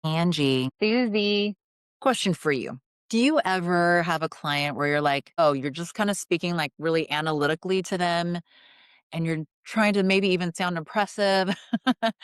Angie, Suzee. question for you. Do you ever have a client where you're like, oh, you're just kind of speaking like really analytically to them and you're trying to maybe even sound impressive and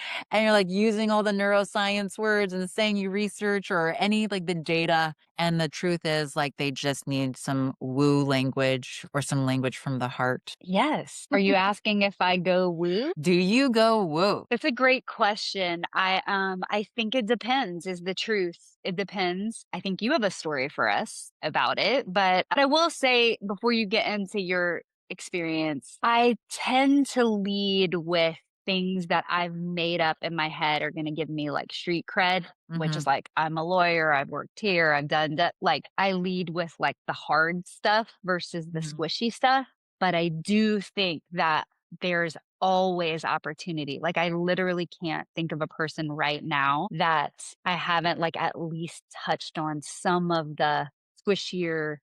you're like using all the neuroscience words and saying you research or any like the data, and the truth is like they just need some woo language or some language from the heart? Yes. Are you asking if I go woo? Do you go woo? That's a great question. I think it depends is the truth. It depends. I think you have a story for us about it, but I will say before you get into your experience, I tend to lead with things that I've made up in my head are going to give me like street cred, which Hmm. is like I'm a lawyer, I've worked here, I've done that. Like I lead with like the hard stuff versus the Hmm. squishy stuff. But I do think that there's always opportunity. Like I literally can't think of a person right now that I haven't like at least touched on some of the squishier,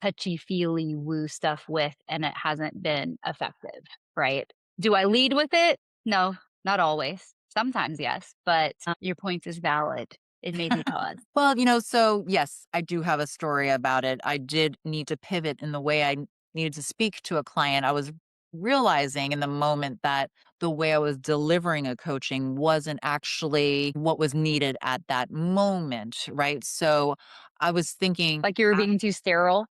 touchy-feely woo stuff with, and it hasn't been effective, right? Do I lead with it? No, not always. Sometimes yes, but your point is valid. It made me pause. Well, so yes, I do have a story about it. I did need to pivot in the way needed to speak to a client. I was realizing in the moment that the way I was delivering a coaching wasn't actually what was needed at that moment, right? So I was thinking Like you were being too sterile.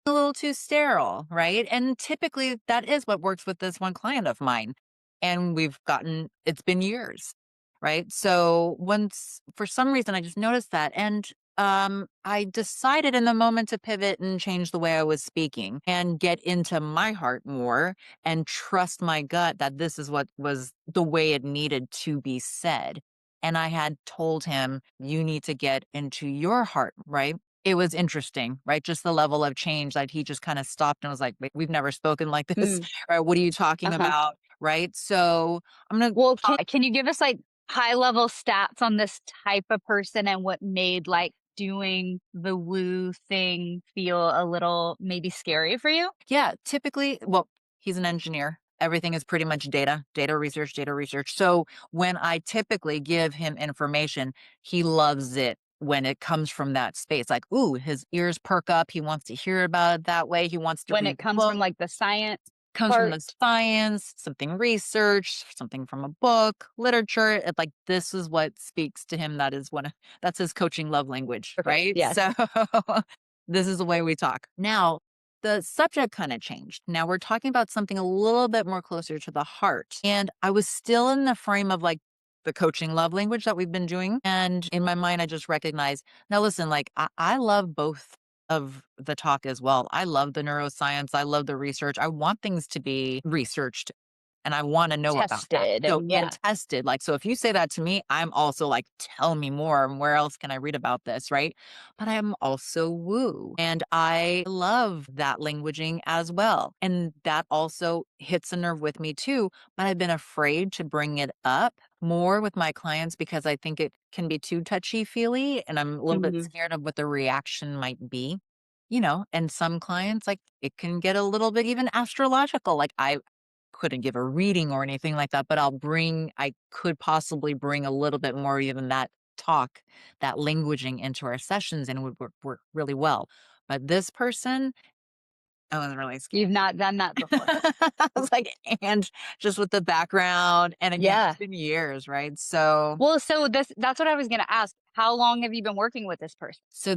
a little too sterile, right? And typically that is what works with this one client of mine. And it's been years, right? So once, for some reason, I just noticed that. And I decided in the moment to pivot and change the way I was speaking and get into my heart more and trust my gut that this is what was the way it needed to be said. And I had told him, you need to get into your heart, right? It was interesting, right? Just the level of change that he just kind of stopped and was like, "Wait, we've never spoken like this, Mm, right? What are you talking uh-huh. about?" Right? So I'm gonna Well, talk. can you give us like high level stats on this type of person and what made like doing the woo thing feel a little maybe scary for you? Yeah, typically, well, he's an engineer. Everything is pretty much data research, data research. So when I typically give him information, he loves it when it comes from that space. Like, ooh, his ears perk up. He wants to hear about it that way. He wants to When read it the comes from book. like the science Comes from part? the science, something research, something from a book, literature. Like this is what speaks to him. That's his coaching love language, Perfect. right? Yes. So this is the way we talk. Now, the subject kind of changed. Now we're talking about something a little bit more closer to the heart. And I was still in the frame of like the coaching love language that we've been doing. And in my mind, I just recognized, now listen, like I love both of the talk as well. I love the neuroscience. I love the research. I want things to be researched and I want to know about that. Tested So, and and yeah. tested. Like, so if you say that to me, I'm also like, tell me more. And where else can I read about this? Right. But I'm also woo. And I love that languaging as well. And that also hits a nerve with me too. But I've been afraid to bring it up more with my clients because I think it can be too touchy feely. And I'm a little bit Mhm. scared of what the reaction might be. And some clients, like it can get a little bit even astrological. Like I couldn't give a reading or anything like that, but I could possibly bring a little bit more even that talk, that languaging into our sessions and it would work really well. But this person, I was really scared. You've not done that before. I was like, and just with the background. And again, it's Yeah. been years, right? So, Well, so that's what I was gonna ask. How long have you been working with this person? so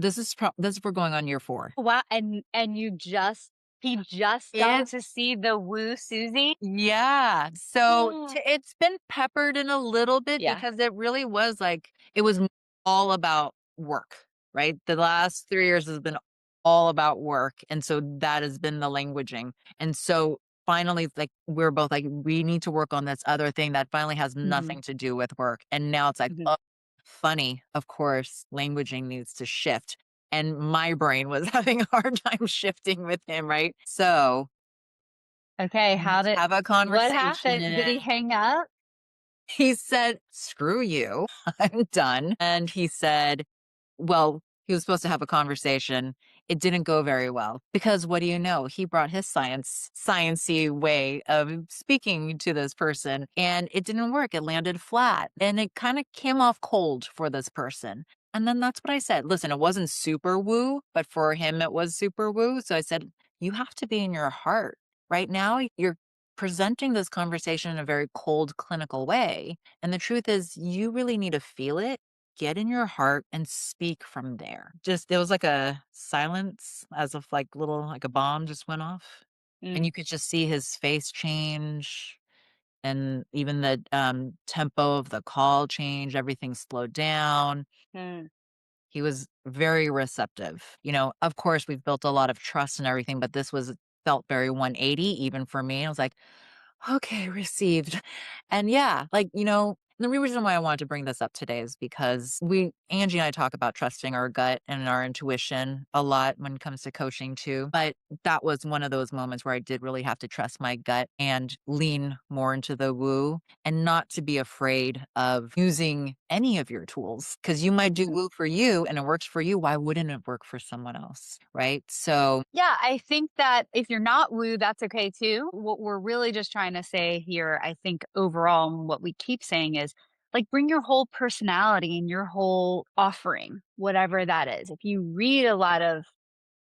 we're going on year 4. Wow, and you just he just got It's to see the woo Susie? Yeah. So it's been peppered in a little bit Yeah. because it really was like, it was all about work, right? The last 3 years has been all about work. And so that has been the languaging. And so finally, it's like, we're both like, we need to work on this other thing that finally has Mhm, nothing to do with work. And now it's like, mhm. oh, funny. Of course, languaging needs to shift. And my brain was having a hard time shifting with him, right? So Okay, let's have a what happened? conversation. Did he hang up? He said, "Screw you. I'm done." And he said, well, he was supposed to have a conversation It didn't go very well because what do you know? He brought his sciency way of speaking to this person and it didn't work. It landed flat and it kind of came off cold for this person. And then that's what I said. Listen, it wasn't super woo, but for him it was super woo. So I said, you have to be in your heart. Right now, you're presenting this conversation in a very cold clinical way. And the truth is, you really need to feel it, get in your heart and speak from there. Just there was like a silence as if like little like a bomb just went off. And Mm, you could just see his face change and even the tempo of the call change, everything slowed down. mm, He was very receptive. Of course, we've built a lot of trust and everything, but this was felt very 180 even for me. I was like, okay, received. And yeah, the reason why I wanted to bring this up today is because Angie and I talk about trusting our gut and our intuition a lot when it comes to coaching too. But that was one of those moments where I did really have to trust my gut and lean more into the woo and not to be afraid of using any of your tools because you might do mhm. woo for you and it works for you. Why wouldn't it work for someone else? Right. So, Yeah, I think that if you're not woo, that's okay too. What we're really just trying to say here, I think overall, and what we keep saying is like bring your whole personality and your whole offering, whatever that is. If you read a lot of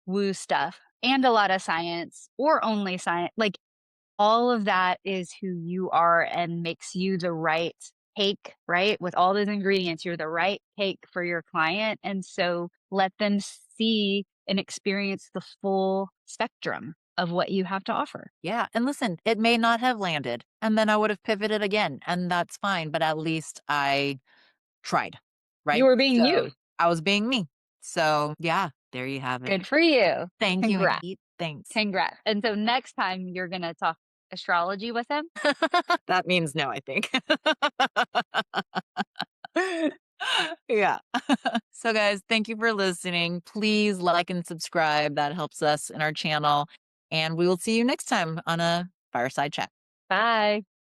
woo stuff and a lot of science or only science, like all of that is who you are and makes you the right cake, right? With all those ingredients, you're the right cake for your client. And so let them see and experience the full spectrum of what you have to offer. yeah, and listen, it may not have landed, and then I would have pivoted again, and that's fine, but at least I tried, You right? were being you. So, I was being me. So, yeah, there you have it. Good for you. Thank you, Congrats. Angie. Thanks. Congrats. And so next time you're going to talk astrology with him. That means no, I think. Yeah. So, guys, thank you for listening. Please like and subscribe. That helps us in our channel, and we will see you next time on a fireside chat. Bye.